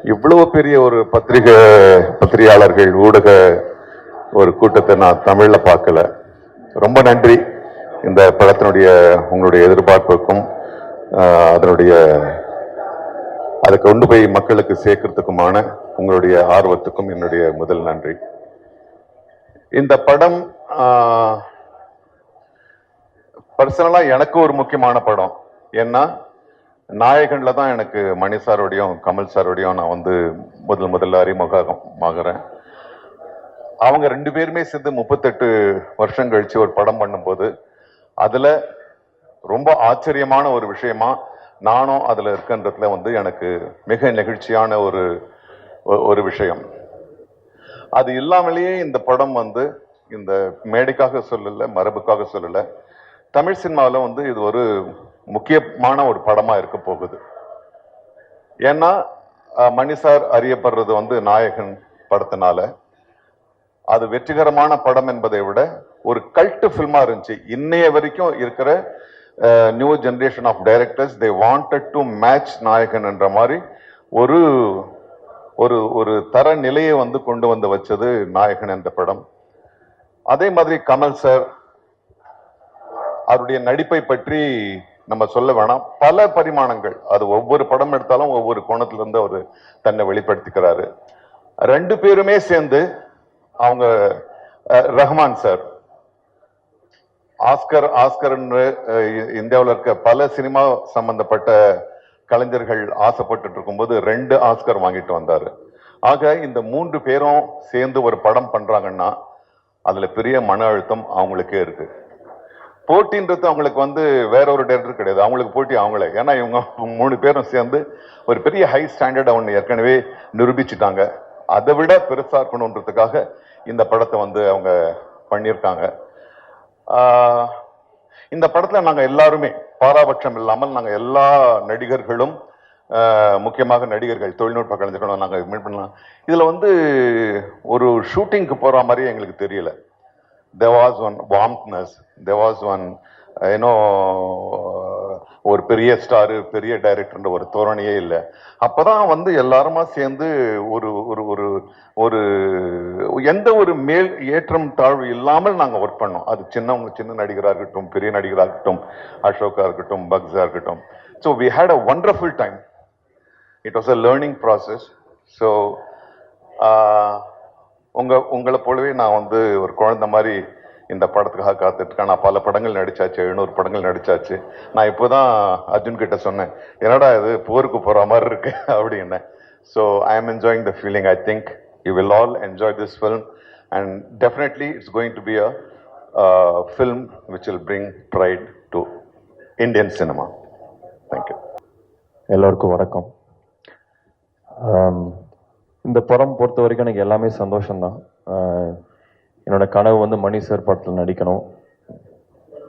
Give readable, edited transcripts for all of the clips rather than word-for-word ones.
இவ்வளவு பெரிய ஒரு பத்திரிகையாளர்கள் ஊடக ஒரு கூட்டத்தை நான் தமிழ்ல பார்க்கல. ரொம்ப நன்றி. இந்த படத்தினுடைய உங்களுடைய எதிர்பார்ப்புக்கும் அதனுடைய அதை கொண்டு போய் மக்களுக்கு சேர்க்கறதுக்குமான உங்களுடைய ஆர்வத்துக்கும் என்னுடைய முதல் நன்றி. இந்த படம் பர்சனலா எனக்கு ஒரு முக்கியமான படம். ஏன்னா நாயகன்ல தான் எனக்கு மணி சாரோடையும் கமல் சாரோடையும் நான் முதல்ல அறிமுகமாகிறேன். அவங்க ரெண்டு பேருமே சேர்ந்து 38 வருஷம் கழிச்சு ஒரு படம் பண்ணும்போது அதுல ரொம்ப ஆச்சரியமான ஒரு விஷயமா நானும் அதுல இருக்கின்றதுல எனக்கு மிக நெகிழ்ச்சியான ஒரு விஷயம். அது இல்லாமலேயே இந்த படம் இந்த மேடைக்காக சொல்லல, மரபுக்காக சொல்லல, தமிழ் சினிமாவில் இது ஒரு முக்கியமான ஒரு படமா இருக்க போகுது. ஏன்னா மணி சார் அறியப்படுறது நாயகன் படத்தினால. அது வெற்றிகரமான படம் என்பதை விட ஒரு கல்ட் பிலிமா இருந்துச்சு. இன்னைய வரைக்கும் இருக்கிற new generation of directors they wanted to match Nayakan என்ற மாதிரி ஒரு ஒரு ஒரு தர நிலையை கொண்டு வந்து வச்சது நாயகன் என்ற படம். அதே மாதிரி கமல் சார் அவருடைய நடிப்பை பற்றி நம்ம சொல்ல வேணாம். பல பரிமாணங்கள், அது ஒவ்வொரு படம் எடுத்தாலும் ஒவ்வொரு கோணத்துல இருந்து அவர் தன்னை வெளிப்படுத்திக்கிறாரு. ரெண்டு பேருமே சேர்ந்து அவங்க ரஹ்மான் சார் ஆஸ்கர் இந்தியாவில் இருக்க பல சினிமா சம்பந்தப்பட்ட கலைஞர்கள் ஆசைப்பட்டு இருக்கும்போது 2 ஆஸ்கர் வாங்கிட்டு வந்தாரு. ஆக இந்த 3 பேரும் சேர்ந்து ஒரு படம் பண்றாங்கன்னா அதுல பெரிய மன அழுத்தம் அவங்களுக்கே இருக்கு. போட்டின்றது அவங்களுக்கு வேற ஒரு டைரக்டர் கிடையாது, அவங்களுக்கு போட்டி அவங்களே. ஏன்னா இவங்க 3 பேரும் சேர்ந்து ஒரு பெரிய ஹை ஸ்டாண்டர்ட் அவங்க ஏற்கனவே நிரூபிச்சுட்டாங்க. அதை விட பெருசா இருக்கணும்ன்றதுக்காக இந்த படத்தை அவங்க பண்ணியிருக்காங்க. இந்த படத்துல நாங்க எல்லாருமே பாராபட்சம் இல்லாமல் நாங்க எல்லா நடிகர்களும், முக்கியமாக நடிகர்கள், தொழில்நுட்ப கலைஞர்களும் நாங்க மீட் பண்ணலாம். இதுல ஒரு ஷூட்டிங்க்கு போற மாதிரி எங்களுக்கு தெரியல. There was one warmthness, there was one ஒரு பெரிய ஸ்டார், பெரிய டைரக்டர் ஒரு தோரணையே இல்லை. அப்பதான் எல்லாருமா சேர்ந்து ஒரு ஒரு ஒரு ஒரு எந்த ஒரு மேல் ஏற்றம் தாழ்வு இல்லாமல் நாங்க ஒர்க் பண்ணோம். அது சின்ன நடிகராக இருக்கட்டும், பெரிய நடிகராக இருக்கட்டும், அசோகா இருக்கட்டும், பக்ஸா இருக்கட்டும். So we had a wonderful time. It was a learning process. So உங்களை போலவே நான் ஒரு குழந்தை மாதிரி இந்த படத்துக்காக காத்துட்டு இருக்கேன். நான் பல படங்கள் நடிச்சாச்சு, 700 படங்கள் நடிச்சாச்சு. நான் இப்போதான் அர்ஜுன் கிட்ட சொன்னேன், என்னடா இது போருக்கு போற மாதிரி இருக்கு அப்படின்னு. So I am enjoying the feeling. I think you will all enjoy this film and definitely it's going to be a film which will bring fried to Indian cinema. Thank you. எல்லோருக்கும் வணக்கம். இந்த படம் பொறுத்த வரைக்கும் எனக்கு எல்லாமே சந்தோஷம்தான். என்னோட கனவு மணி சார் படத்தில் நடிக்கணும்,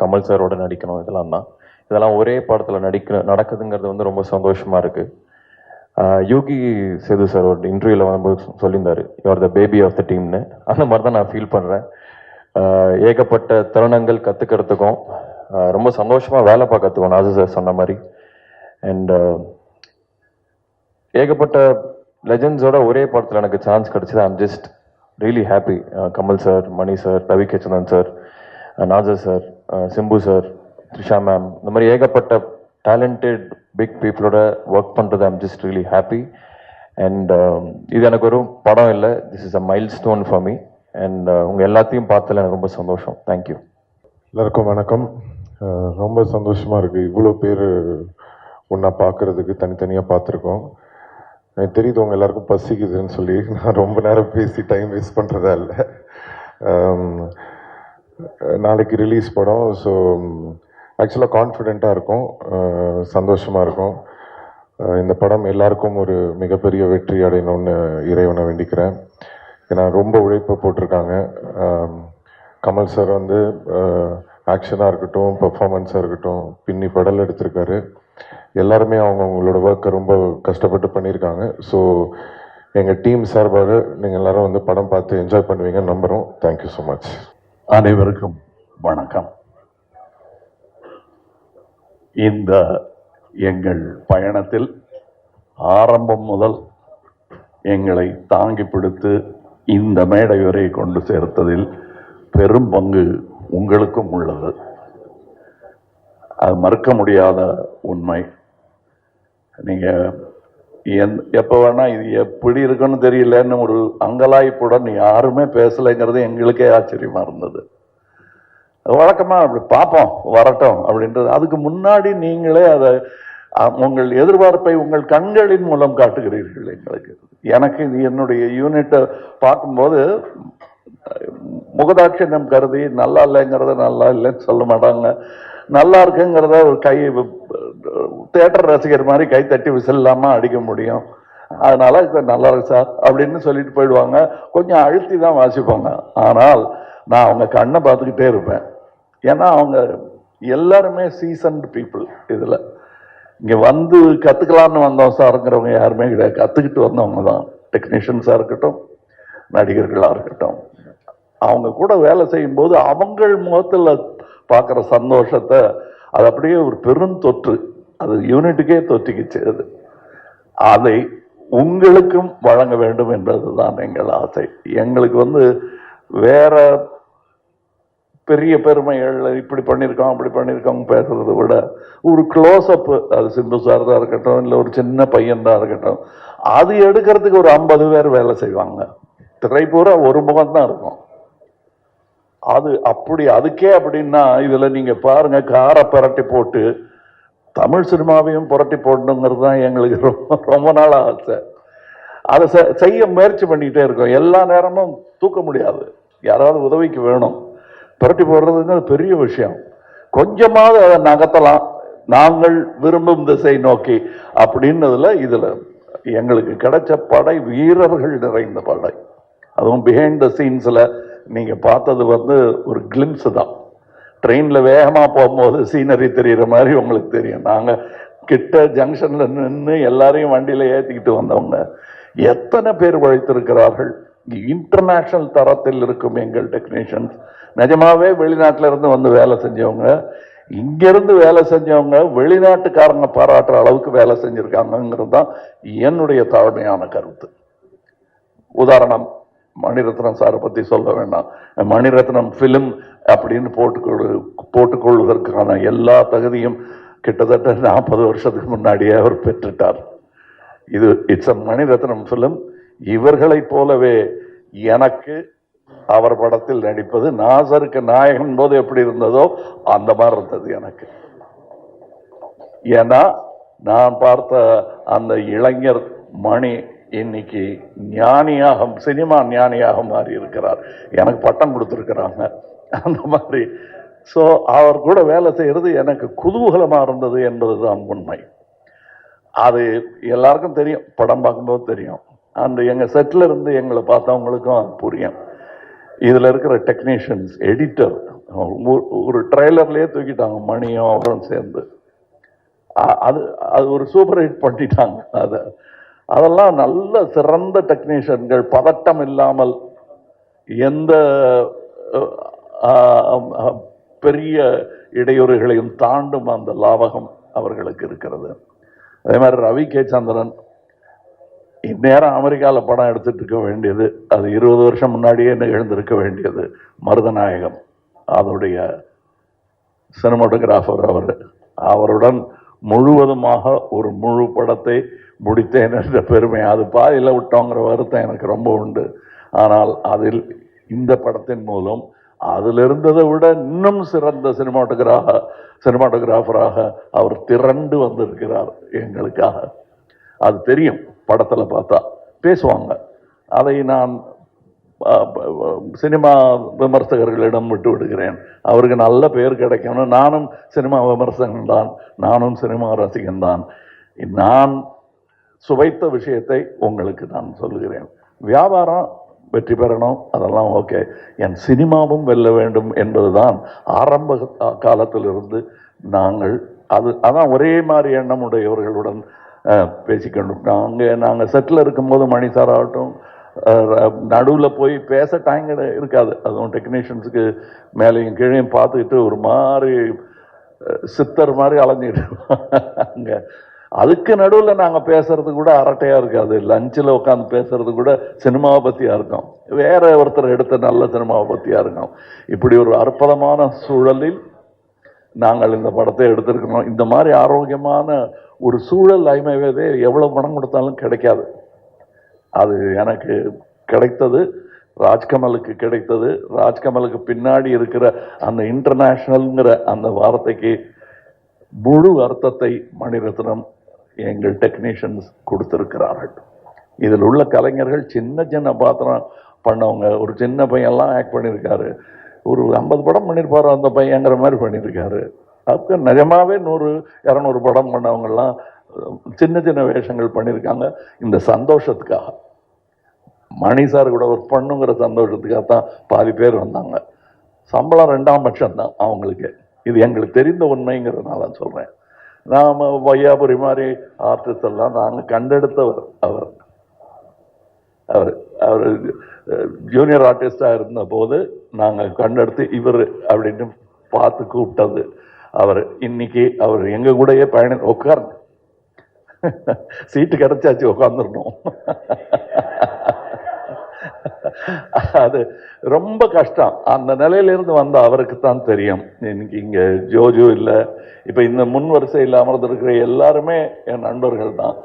கமல் சாரோட நடிக்கணும், இதெல்லாம் ஒரே படத்தில் நடக்குதுங்கிறது ரொம்ப சந்தோஷமாக இருக்குது. யோகி சேது சார் ஒரு இன்டர்வியூவில் வரும்போது சொல்லியிருந்தார், you are the baby of the டீம்னு. அந்த மாதிரி தான் நான் ஃபீல் பண்ணுறேன். ஏகப்பட்ட தருணங்கள் கற்றுக்கிறதுக்கும் ரொம்ப சந்தோஷமாக வேலை பார்க்கறதுக்கும் நாசு சார் சொன்ன மாதிரி. அண்ட் ஏகப்பட்ட லெஜண்ட்ஸோட ஒரே படத்தில் எனக்கு சான்ஸ் கிடைச்சது. I'm just really happy. Kamal sir, money sir, Ravi கேச்சந்தன் sir, Nassar sir, Simbu sir, Trisha ma'am, இந்த மாதிரி ஏகப்பட்ட டேலண்டட் பிக் பீப்புளோட ஒர்க் பண்ணுறது I'm just really happy. And இது எனக்கு ஒரு படம் இல்லை, this is a mile stone for me. And உங்கள் எல்லாத்தையும் பார்த்ததில் எனக்கு ரொம்ப சந்தோஷம். தேங்க்யூ. எல்லாருக்கும் வணக்கம். ரொம்ப சந்தோஷமாக இருக்குது. இவ்வளோ பேர் ஒன்றா பார்க்குறதுக்கு தனித்தனியாக பார்த்துருக்கோம். எனக்கு தெரியுது உங்கள் எல்லாருக்கும் பசிக்குதுன்னு சொல்லி நான் ரொம்ப நேரம் பேசி டைம் வேஸ்ட் பண்ணுறதா இல்லை. நாளைக்கு ரிலீஸ் படம். ஸோ ஆக்சுவலாக கான்ஃபிடெண்ட்டாக இருக்கும், சந்தோஷமாக இருக்கும். இந்த படம் எல்லாருக்கும் ஒரு மிகப்பெரிய வெற்றி அடையணும்னு இறைவனை வேண்டிக்கிறேன். ஏன்னா ரொம்ப உழைப்பு போட்டிருக்காங்க. கமல் சார் ஆக்ஷனாக இருக்கட்டும், பெர்ஃபார்மன்ஸாக இருக்கட்டும், பின்னி படல் எடுத்திருக்காரு. எல்லாருமே அவங்களோட ஒர்க்கை ரொம்ப கஷ்டப்பட்டு பண்ணியிருக்காங்க. ஸோ எங்கள் டீம் சார்பாக நீங்கள் எல்லாரும் படம் பார்த்து என்ஜாய் பண்ணுவீங்கன்னு நம்புகிறோம். Thank you so much. அனைவருக்கும் வணக்கம். இந்த எங்கள் பயணத்தில் ஆரம்பம் முதல் எங்களை தாங்கி பிடித்து இந்த மேடை வரை கொண்டு சேர்த்ததில் பெரும் பங்கு உங்களுக்கும் உள்ளது. அது மறுக்க முடியாத உண்மை. நீங்க எப்ப வேணா இது எப்படி இருக்குன்னு தெரியலன்னு ஒரு அங்கலாய்ப்புடன் யாருமே பேசலைங்கிறது எங்களுக்கே ஆச்சரியமா இருந்தது. வழக்கமா அப்படி பார்ப்போம் வரட்டும் அப்படின்றது. அதுக்கு முன்னாடி நீங்களே அதை உங்கள் எதிர்பார்ப்பை உங்கள் கண்களின் மூலம் காட்டுகிறீர்கள் எங்களுக்கு. எனக்கு இது என்னுடைய யூனிட்டை பார்க்கும்போது முகதாட்சியம் கருதி நல்லா இல்லைங்கிறத நல்லா இல்லைன்னு சொல்ல மாட்டாங்க, நல்லா இருக்குங்கிறத ஒரு கை தியேட்டர் ரசிகர் மாதிரி கை தட்டி விசில் இல்லாம அடிக்க முடியும். அதனால இப்ப நல்லா இருக்கு சார் அப்படின்னு சொல்லிட்டு போயிடுவாங்க. கொஞ்சம் அழுத்தி தான் வாசிப்பாங்க. ஆனால் நான் அவங்க கண்ணை பார்த்துக்கிட்டே இருப்பேன். ஏன்னா அவங்க எல்லாருமே சீசன்டு பீப்புள். இதுல இங்க வந்து கத்துக்கலாம்னு வந்தோம் சாருங்கிறவங்க யாருமே கிடையாது. கத்துக்கிட்டு வந்தவங்க தான். டெக்னீஷியன்ஸா இருக்கட்டும், நடிகர்களா இருக்கட்டும், அவங்க கூட வேலை செய்யும் போது அவங்கள் முகத்துல பார்க்குற சந்தோஷத்தை அது அப்படியே ஒரு பெருந்தொற்று, அது யூனிட்டுக்கே தொற்றிக்கிச்சு. அதை உங்களுக்கும் வழங்க வேண்டும் என்பதுதான் எங்கள் ஆசை. எங்களுக்கு வேற பெரிய பெருமைகள் இப்படி பண்ணியிருக்கோம் அப்படி பண்ணியிருக்கோம் பேசுறதை விட ஒரு க்ளோஸ் அப், அது சிம்பு சார் தான் இருக்கட்டும், இல்லை ஒரு சின்ன பையன் தான் இருக்கட்டும், அது எடுக்கிறதுக்கு ஒரு 50 பேர் வேலை செய்வாங்க. திரை பூரா ஒரு முகம் தான் இருக்கும். அது அப்படி அதுக்கே அப்படின்னா இதுல நீங்க பாருங்க, காரை புரட்டி போட்டு தமிழ் சினிமாவையும் புரட்டி போடணுங்கிறது தான் எங்களுக்கு ரொம்ப நாள் ஆசை. அதை செய்ய முயற்சி பண்ணிக்கிட்டே இருக்கோம். எல்லா நேரமும் தூக்க முடியாது, யாராவது உதவிக்கு வேணும். புரட்டி போடுறதுங்க பெரிய விஷயம். கொஞ்சமாவது அதை நகர்த்தலாம் நாங்கள் விரும்பும் திசை நோக்கி அப்படின்னதுல இதுல எங்களுக்கு கிடைச்ச படை வீரர்கள் நிறைந்த படை. அதுவும் பிஹைண்ட் த சீன்ஸ்ல நீங்க பார்த்தது ஒரு கிளிம்ஸ் தான். ட்ரெயின்ல வேகமா போகும்போது சீனரி தெரியுற மாதிரி உங்களுக்கு தெரியும். நாங்க கிட்ட ஜங்ஷன்ல நின்று எல்லாரையும் வண்டியில ஏத்திக்கிட்டு வந்தவங்க எத்தனை பேர் உழைத்திருக்கிறார்கள். இன்டர்நேஷனல் தரத்தில் இருக்கும் எங்கள் டெக்னீஷியன்ஸ். நிஜமாவே வெளிநாட்டில இருந்து வேலை செஞ்சவங்க, இங்கிருந்து வேலை செஞ்சவங்க வெளிநாட்டுக்காரங்க பாராட்டுற அளவுக்கு வேலை செஞ்சிருக்காங்கிறது தான் என்னுடைய தாழ்மையான கருத்து. உதாரணம், மணிரத்னம் சாரை பத்தி சொல்ல வேண்டாம். மணிரத்னம் பிலிம் அப்படின்னு போட்டுக்கொள்வதற்கான எல்லா தகுதியும் கிட்டத்தட்ட 40 வருஷத்துக்கு முன்னாடியே அவர் பெற்றுட்டார். இது இட்ஸ் அ மணிரத்னம் பிலிம். இவர்களை போலவே எனக்கு அவர் படத்தில் நடிப்பது, நாசருக்கு நாயகன் போது எப்படி இருந்ததோ அந்த மாதிரி இருந்தது எனக்கு. ஏன்னா நான் பார்த்த அந்த இளைஞர் மணி இன்னைக்கு ஞானியாக, சினிமா ஞானியாக மாறி இருக்கிறார். எனக்கு பட்டம் கொடுத்துருக்கிறாங்க அந்த மாதிரி. ஸோ அவர் கூட வேலை செய்யறது எனக்கு குதூகலமா இருந்தது என்பதுதான் உண்மை. அது எல்லாருக்கும் தெரியும், படம் பார்க்கும்போது தெரியும். அந்த எங்க செட்ல இருந்து எங்களை பார்த்தவங்களுக்கும் அது புரியும். இதுல இருக்கிற டெக்னீஷியன்ஸ், எடிட்டர் ஒரு ட்ரெய்லர்லயே தூக்கிட்டாங்க மணியும் அவரும் சேர்ந்து. அது அது ஒரு சூப்பர் ஹிட் பண்ணிட்டாங்க. அதெல்லாம் நல்ல சிறந்த டெக்னீஷியன்கள், பதட்டம் இல்லாமல் எந்த பெரிய இடையூறுகளையும் தாண்டும் அந்த லாவகம் அவர்களுக்கு இருக்கிறது. அதே மாதிரி ரவி கே சந்திரன் இந்நேரம் அமெரிக்காவில் படம் எடுத்துட்டு இருக்க வேண்டியது, அது 20 வருஷம் முன்னாடியே நிகழ்ந்திருக்க வேண்டியது. மருதநாயகம் அதோடைய சினிமாட்டோகிராஃபர் அவருடன் முழுவதுமாக ஒரு முழு படத்தை முடித்தேன் என்ற பெருமை. அது பாதியில் விட்டோங்கிற வருத்தம் எனக்கு ரொம்ப உண்டு. ஆனால் அதில் இந்த படத்தின் மூலம் அதில் இருந்ததை விட இன்னும் சிறந்த சினிமாட்டோகிராஃபராக அவர் திரண்டு வந்திருக்கிறார் எங்களுக்காக. அது தெரியும், படத்துல பார்த்தா பேசுவாங்க. அதை நான் சினிமா விமர்சகர்களிடம் விட்டு விடுகிறேன். அவருக்கு நல்ல பெயர் கிடைக்கணும். நானும் சினிமா விமர்சகன் தான், நானும் சினிமா ரசிகன் தான். நான் சுவைத்த விஷயத்தை உங்களுக்கு நான் சொல்லுகிறேன். வியாபாரம் வெற்றி பெறணும், அதெல்லாம் ஓகே. என் சினிமாவும் வெல்ல வேண்டும் என்பதுதான் ஆரம்ப காலத்திலிருந்து நாங்கள் அதான் ஒரே மாதிரி எண்ணம் உடையவர்களுடன் பேசிக்கணும். நாங்கள் செட்டில் இருக்கும்போது மணி சார் ஆகட்டும், நடுவில் போய் பேச டைம் இருக்காது. அதுவும் டெக்னீஷியன்ஸுக்கு மேலேயும் கீழையும் பார்த்துக்கிட்டு ஒரு மாதிரி சித்தர் மாதிரி அலைஞ்சிட்டு அங்கே அதுக்கு நடுவில் நாங்க பேசுறது கூட அரட்டையா இருக்காது. லஞ்சில் உட்காந்து பேசுறது கூட சினிமாவை பத்தியா இருக்கும், வேற ஒருத்தர் எடுத்த நல்ல சினிமாவை பத்தியா இருக்கும். இப்படி ஒரு அற்புதமான சூழலில் நாங்கள் இந்த படத்தை எடுத்திருக்கிறோம். இந்த மாதிரி ஆரோக்கியமான ஒரு சூழல் ஐமைவதே எவ்வளவு பணம் கொடுத்தாலும் கிடைக்காது. அது எனக்கு கிடைத்தது, ராஜ்கமலுக்கு கிடைத்தது. ராஜ்கமலுக்கு பின்னாடி இருக்கிற அந்த இன்டர்நேஷனல்ங்கிற அந்த வார்த்தைக்கு முழு அர்த்தத்தை மணிரத்னம் எங்கள் டெக்னீஷியன்ஸ் கொடுத்திருக்கிறார்கள். இதில் உள்ள கலைஞர்கள் சின்ன சின்ன பாத்திரம் பண்ணவங்க. ஒரு சின்ன பையன்லாம் ஆக்ட் பண்ணியிருக்காரு, ஒரு 50 படம் பண்ணியிருப்பாரு அந்த பையங்கிற மாதிரி பண்ணியிருக்காரு. அப்போ நிஜமாவே 100-200 படம் பண்ணவங்கெல்லாம் சின்ன சின்ன வேஷங்கள் பண்ணியிருக்காங்க. இந்த சந்தோஷத்துக்காக, மணி சார் கூட ஒர்க் பண்ணுங்கிற சந்தோஷத்துக்காக தான் பாதி பேர் வந்தாங்க. சம்பளம் 2ஆம் பட்சம் தான் அவங்களுக்கு. இது எங்களுக்கு தெரிந்த உண்மைங்கிறதுனால சொல்றேன். நாம வையாபுரி மாதிரி ஆர்டிஸ்ட் எல்லாம் நாங்கள் கண்டெடுத்தவர். அவர் அவர் அவர் ஜூனியர் ஆர்டிஸ்டா இருந்த போது நாங்கள் கண்டெடுத்து இவர் அப்படின்னு பார்த்து கூப்பிட்டது அவர். இன்னைக்கு அவர் எங்க கூடயே உட்கார்ந்து சீட்டு கிடைச்சாச்சு, உட்காந்துடணும். அது ரொம்ப கஷ்டம். அந்த நிலையிலிருந்து வந்த அவருக்கு தான் தெரியும். இன்னைக்கு இங்க ஜோஜோ இல்லை, இப்ப இந்த முன் வரிசையில் அமர்ந்திருக்கிற எல்லாருமே என் நண்பர்கள் தான்.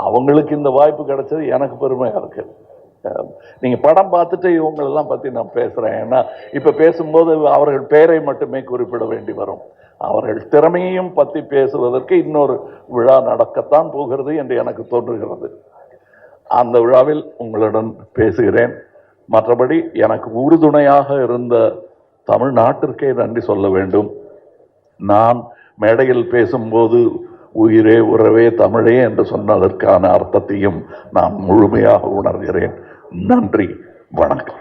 அவங்களுக்கு இந்த வாய்ப்பு கிடைச்சது எனக்கு பெருமையா இருக்கு. நீங்க படம் பார்த்துட்டு இவங்களெல்லாம் பத்தி நான் பேசுறேன். ஏன்னா இப்ப பேசும்போது அவர்கள் பெயரை மட்டுமே குறிப்பிட வேண்டி வரும். அவர்கள் திறமையையும் பத்தி பேசுவதற்கு இன்னொரு விழா நடக்கத்தான் போகிறது என்று எனக்கு தோன்றுகிறது. அந்த விழாவில் உங்களுடன் பேசுகிறேன். மற்றபடி எனக்கு உறுதுணையாக இருந்த தமிழ்நாட்டிற்கே நன்றி சொல்ல வேண்டும். நான் மேடையில் பேசும்போது உயிரே உறவே தமிழே என்று சொன்னதற்கான அர்த்தத்தையும் நான் முழுமையாக உணர்கிறேன். நன்றி, வணக்கம்.